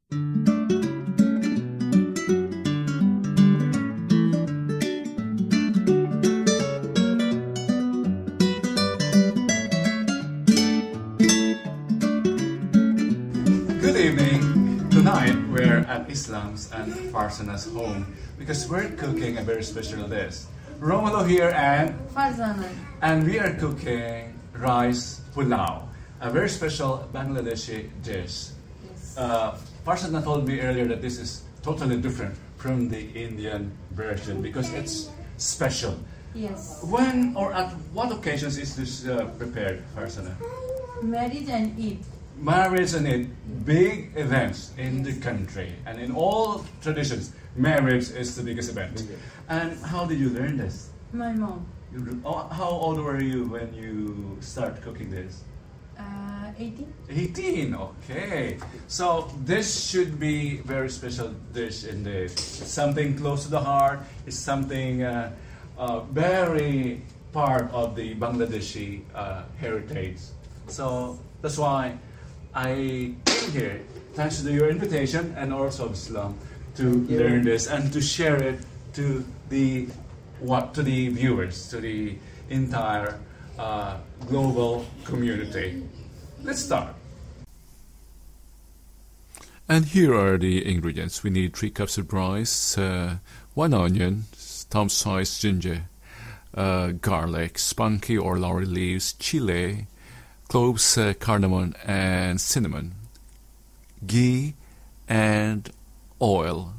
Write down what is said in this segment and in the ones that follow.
Good evening. Tonight we're at Islam's and Farsana's home because we're cooking a very special dish. Romulo here and Farsana. And we are cooking rice pulao, a very special Bangladeshi dish. Yes. Farsana told me earlier that this is totally different from the Indian version because it's special. Yes. When or at what occasions is this prepared, Farsana? Marriage and Eid. Marriage and Eid, big events in the country, and in all traditions, marriage is the biggest event. And how did you learn this? My mom. How old were you when you started cooking this? 18. 18, okay. So this should be very special dish indeed. It's something close to the heart. It's something very part of the Bangladeshi heritage. So that's why I came here, thanks to your invitation and also of Islam, to learn this and to share it to the viewers, to the entire global community. Let's start. And here are the ingredients. We need 3 cups of rice, 1 onion, thumb-sized ginger, garlic, spunky or laurel leaves, chili, cloves, cardamom, and cinnamon, ghee, and oil,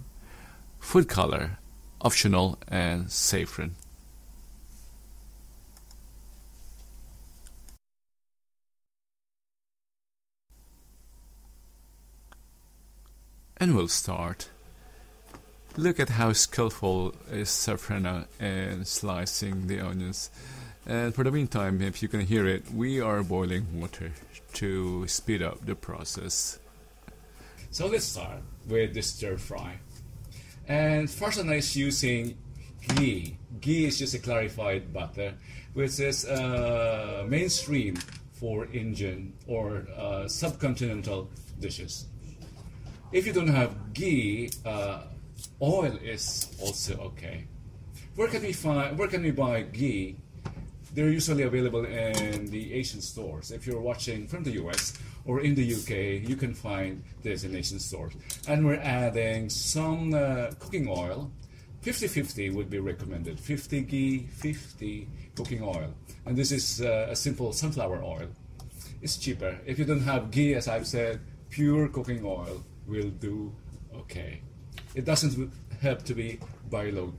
food color, optional, and saffron. And we'll start. Look at how skillful is Farsana in slicing the onions. And for the meantime, if you can hear it, we are boiling water to speed up the process. So let's start with the stir fry. And Farsana is using ghee. Ghee is just a clarified butter, which is mainstream for Indian or subcontinental dishes. If you don't have ghee, oil is also okay. Where can we buy ghee? They're usually available in the Asian stores. If you're watching from the US or in the UK, you can find this in Asian stores. And we're adding some cooking oil. 50-50 would be recommended. 50 ghee, 50 cooking oil. And this is a simple sunflower oil. It's cheaper. If you don't have ghee, as I've said, pure cooking oil will do okay. It doesn't have to be biological.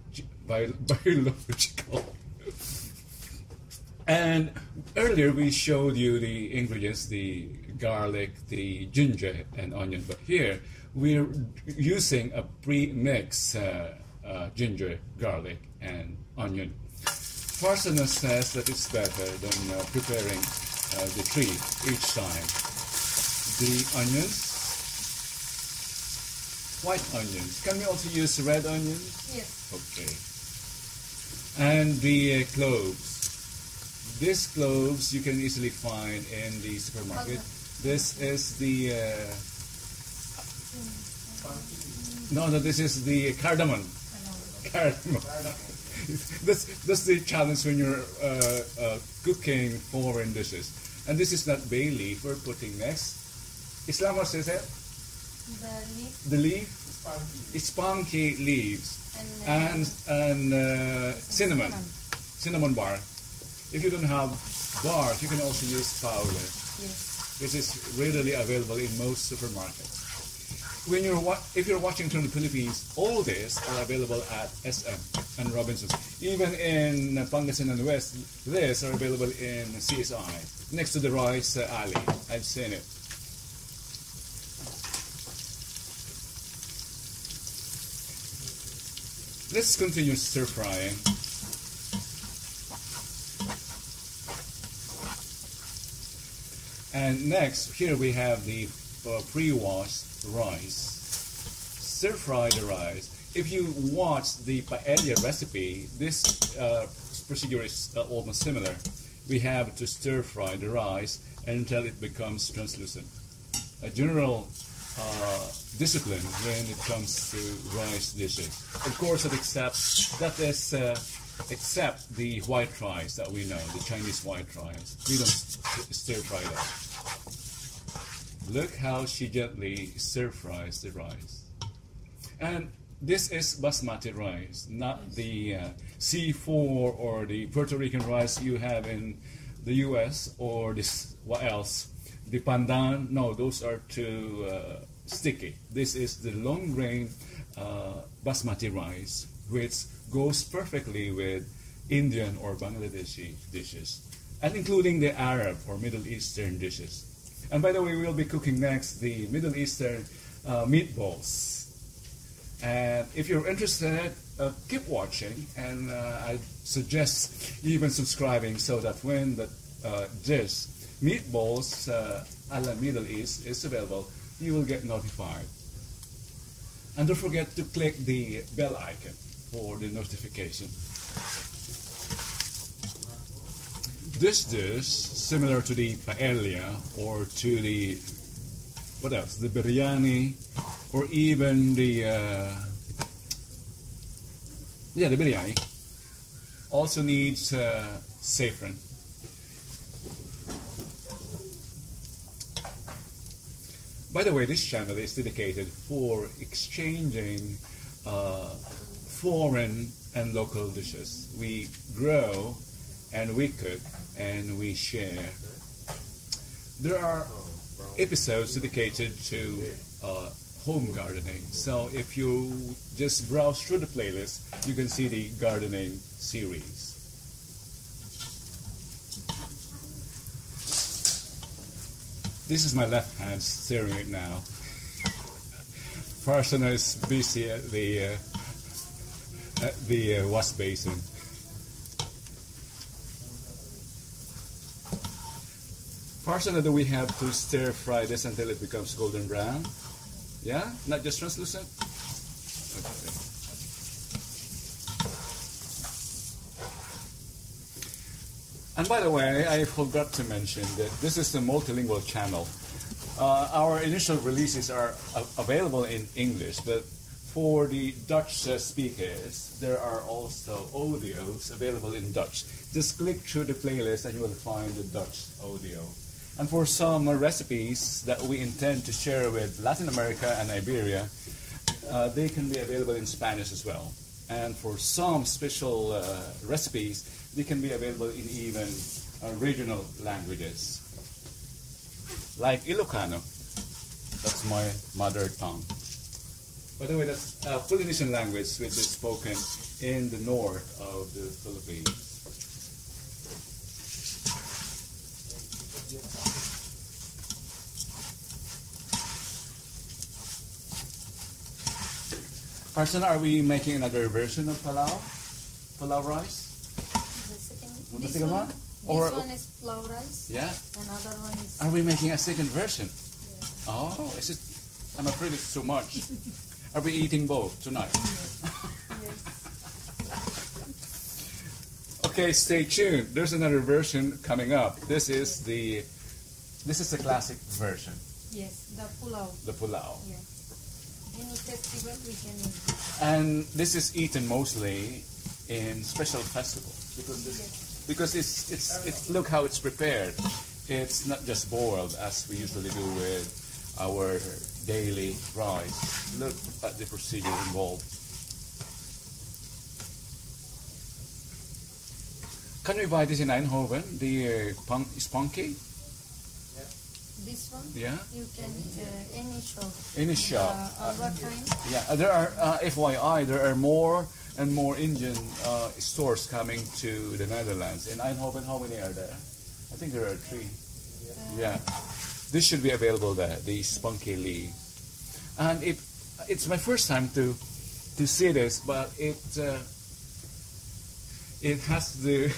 And earlier we showed you the ingredients, the garlic, the ginger, and onion. But here we're using a pre-mix ginger, garlic, and onion. Farsana says that it's better than preparing the 3 each time. The onions, white onions. Can we also use red onions? Yes. Okay. And the cloves. These cloves you can easily find in the supermarket. This is the this is the cardamon. Cardamom. That's the challenge when you're cooking foreign dishes. And this is not bay leaf we're putting next. Islam, what is it? The leaf. It's spunky leaves and cinnamon bark. If you don't have bark, you can also use powder. Yes. Which is readily available in most supermarkets. If you're watching from the Philippines, all these are available at SM and Robinsons. Even in Pangasinan West, these are available in CSI, next to the rice alley. I've seen it. Let's continue stir frying. And next, here we have the pre-washed rice. Stir fry the rice. If you watch the paella recipe, this procedure is almost similar. We have to stir fry the rice until it becomes translucent. A general discipline when it comes to rice dishes. Of course, except the white rice that we know, the Chinese white rice. We don't stir fry that. Look how she gently stir fries the rice. And this is basmati rice, not the C4 or the Puerto Rican rice you have in the US, or this, what else? The pandan. No, those are too sticky. This is the long grain basmati rice, which goes perfectly with Indian or Bangladeshi dishes, and including the Arab or Middle Eastern dishes. And by the way, we'll be cooking next the Middle Eastern meatballs. And if you're interested, keep watching, and I suggest even subscribing so that when the dish meatballs a la Middle East is available, you will get notified. And don't forget to click the bell icon for the notification. This dish, similar to the paella or to the, what else, the biryani, or even the biryani, also needs saffron. By the way, this channel is dedicated for exchanging foreign and local dishes. We grow and we cook and we share. There are episodes dedicated to home gardening. So if you just browse through the playlist, you can see the gardening series. This is my left hand stirring it now. Farsana is busy at the wash basin. Farsana, do we have to stir fry this until it becomes golden brown? Yeah? Not just translucent? Okay. And by the way, I forgot to mention that this is a multilingual channel. Our initial releases are available in English, but for the Dutch speakers, there are also audios available in Dutch. Just click through the playlist and you will find the Dutch audio. And for some recipes that we intend to share with Latin America and Iberia, they can be available in Spanish as well. And for some special recipes, they can be available in even regional languages, like Ilocano. That's my mother tongue. By the way, that's a Polynesian language which is spoken in the north of the Philippines. Farsana, are we making another version of Pulao rice? The second one? This one is pulao rice. Yeah. Another one is. Are we making a second version? Yeah. Oh, is it? I'm afraid it's too much. Are we eating both tonight? Yes. Okay, stay tuned. There's another version coming up. This is the classic version. Yes, the pulao. The pulao. Yeah. In a festival we can eat. And this is eaten mostly in special festivals because it's look how it's prepared. It's not just boiled as we usually do with our daily rice. Look at the procedure involved. Can we buy this in Eindhoven? The spunky? This one? Yeah. You can any shop. Any shop. Over time. Yeah, there are FYI. There are more and more Indian stores coming to the Netherlands. In Eindhoven, how many are there? I think there are 3. Yeah. This should be available there, the spunky leaf. And it's my first time to see this, but it has the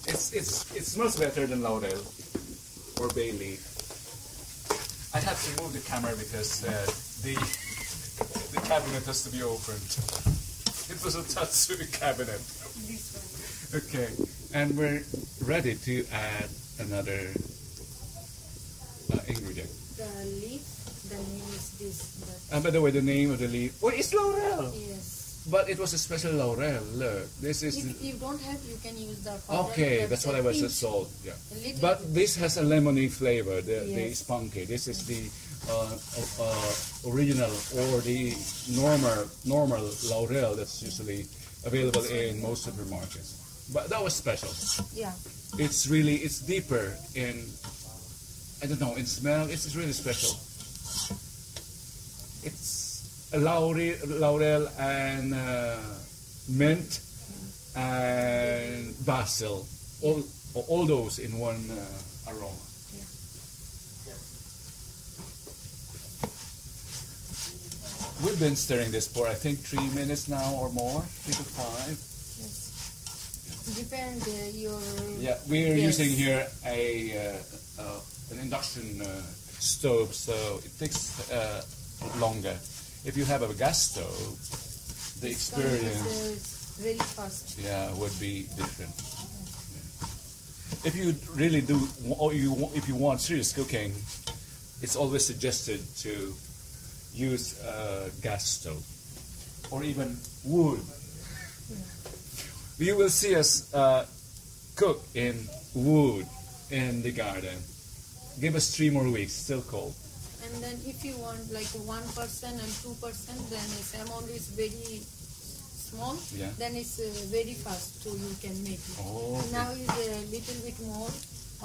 it smells better than laurel or bay leaf. I have to move the camera because the cabinet has to be opened. It was attached to the cabinet. This one. Okay, and we're ready to add another ingredient. the leaf. The name is this. And by the way, the name of the leaf. Oh, it's laurel. Yes. But it was a special laurel. Look, this is. If you don't have, you can use the powder. Okay, that's what I was just told. Yeah. A little But bit. this has a lemony flavor. The Yes. spunky. This is the original or the normal laurel that's usually available in most supermarkets. But that was special. Yeah. It's deeper in, I don't know, in smell. It's really special. It's a laurel and mint and basil, all those in one aroma. We've been stirring this for I think 3 minutes now or more, 3 to 5. Yes. Depend your. Yeah, we're Yes. using here an induction stove, so it takes longer. If you have a gas stove, the experience, Very fast. would be different. Yeah. If you really do, or if you want serious cooking, it's always suggested to use a gas stove or even wood. You will see us cook in wood in the garden. Give us 3 more weeks, still cold. And then if you want like 1% and 2%, then its amount is very small. Yeah. Then it's very fast, so you can make it. Oh, okay. Now is a little bit more.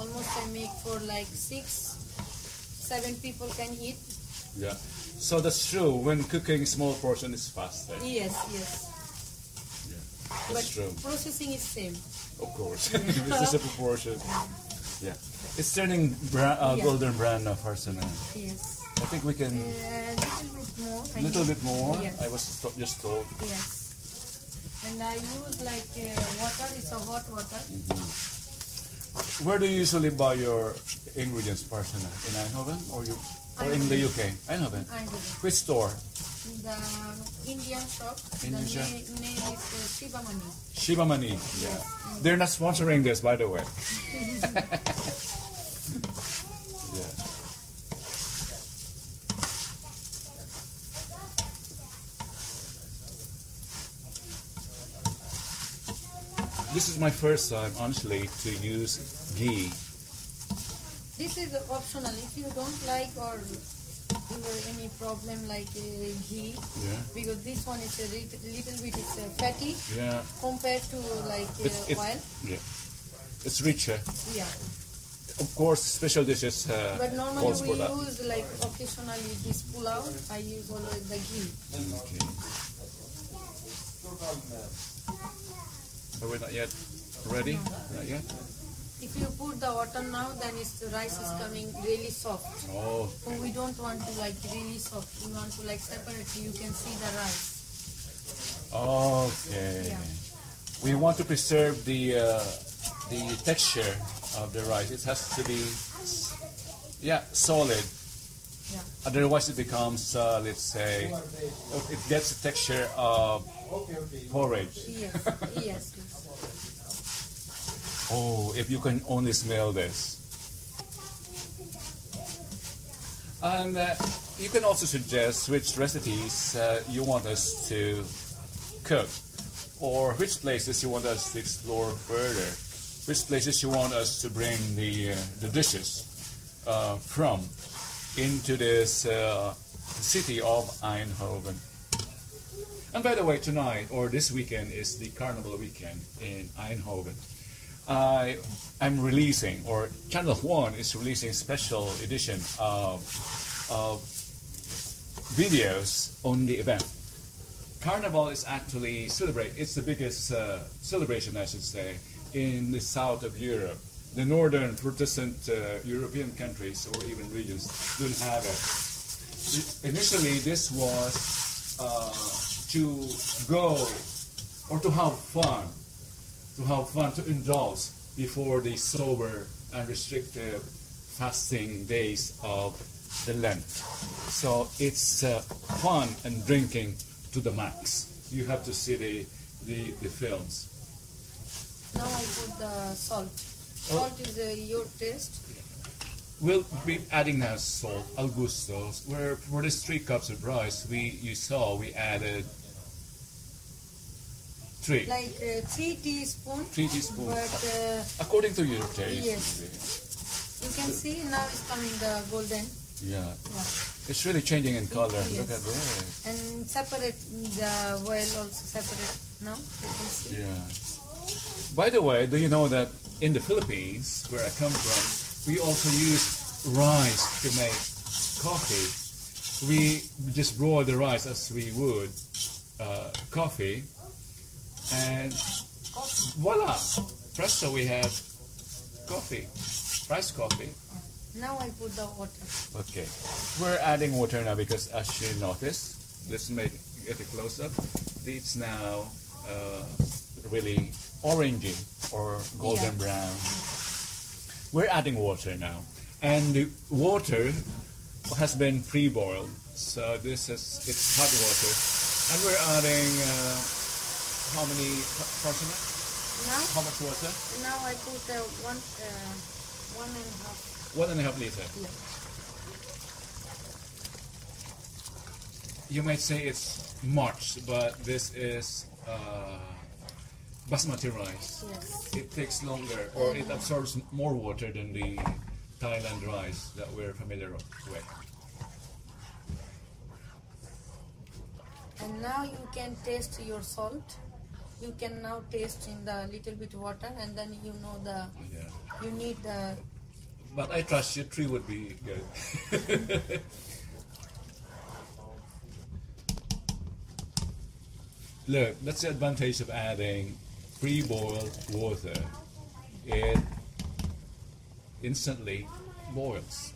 Almost I make for like 6, 7 people can eat. Yeah. So that's true. When cooking small portion is faster. Yes, yes. Yeah. But That's true. processing is same. Of course. This is a proportion. Yeah. It's turning golden brown now, Farsana. Yes. I think we can Little bit more. a little bit more. Yes. I was just told. Yes. And I use like water. It's a hot water. Where do you usually buy your ingredients, Farsana? In Eindhoven or in the UK? Eindhoven. I do. Which store? The Indian shop. Indian shop? The name is Shiba Mani. Shiba Mani. Yeah. They're not sponsoring this, by the way. Yeah. This is my first time, honestly, to use ghee. This is optional. If you don't like or you have any problem like ghee, Yeah. because this one is a little bit it's fatty Yeah. compared to like It's oil. yeah. It's richer. Yeah. Of course, special dishes But normally calls we for that. use like occasionally this pulao. I use always the ghee. Okay. Are we not yet ready? Not yet? If you put the water now, then the rice is coming really soft. Oh, So we don't want to like really soft. We want to like separately. You can see the rice. okay. Yeah. We want to preserve the texture of the rice. It has to be, solid. Yeah. Otherwise, it becomes, let's say, it gets the texture of porridge. Yes. Yes. Oh, if you can only smell this. And you can also suggest which recipes you want us to cook, or which places you want us to explore further, which places you want us to bring the dishes from into this city of Eindhoven. And by the way, tonight or this weekend is the Carnival weekend in Eindhoven. I'm releasing, or Channel 1 is releasing a special edition of videos on the event. Carnival is actually it's the biggest celebration, I should say, in the south of Europe. The northern Protestant European countries or even regions don't have it. Initially, this was to go or to have fun, to indulge before the sober and restrictive fasting days of the Lent. So it's fun and drinking to the max. You have to see the films. Now I put the salt. Salt is your taste. we'll be adding now salt, al gusto. Where for this 3 cups of rice, you saw we added 3. Like 3 teaspoons. 3 teaspoons. But According to your taste. yes, you can see now it's coming the golden. Yeah. Yeah. It's really changing in color. Yes. Look at this. And separate the oil also separate now. You can see. Yeah. By the way, do you know that in the Philippines, where I come from, we also use rice to make coffee. We just boil the rice as we would coffee, and voila, presto, we have coffee, rice coffee. Now I put the water. Okay, we're adding water now because as you notice, let's get a close up. It's now really orangey or golden brown. We're adding water now, and the water has been pre-boiled, so it's hot water, and we're adding how many Farsana? Now, How much water? now I put 1.5. 1.5 liter. Yeah. You might say it's much, but this is basmati rice. Yes. It takes longer, or it absorbs more water than the Thailand rice that we're familiar with. And now you can taste your salt. You can now taste in the little bit water, and then you know Yeah. you need the. But I trust you, 3 would be good. Look, that's the advantage of adding pre-boiled water. It instantly boils.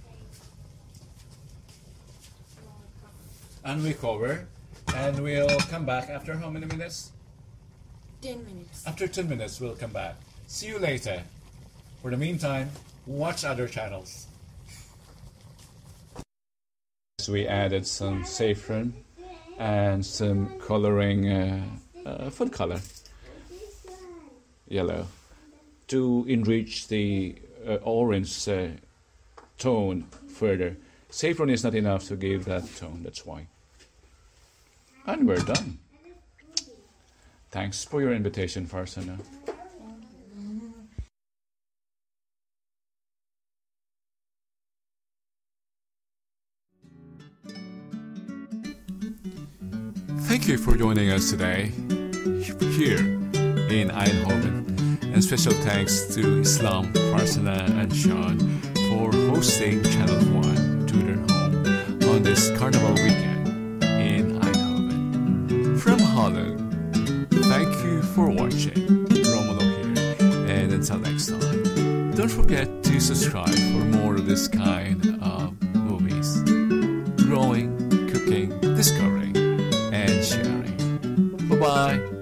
And we cover, and we'll come back after how many minutes? 10 minutes. After 10 minutes, we'll come back. See you later. For the meantime, watch other channels. So we added some saffron and some coloring, food color, yellow, to enrich the orange tone further. Saffron is not enough to give that tone, that's why. And we're done. Thanks for your invitation, Farsana. Thank you for joining us today here in Eindhoven. And special thanks to Islam, Farsana and Sean for hosting Channel 1 to their home on this Carnival weekend in Eindhoven. From Holland, thank you for watching. Romulo here, and until next time, don't forget to subscribe for more of this kind of movies. Growing, cooking, discovering, and sharing. Bye-bye.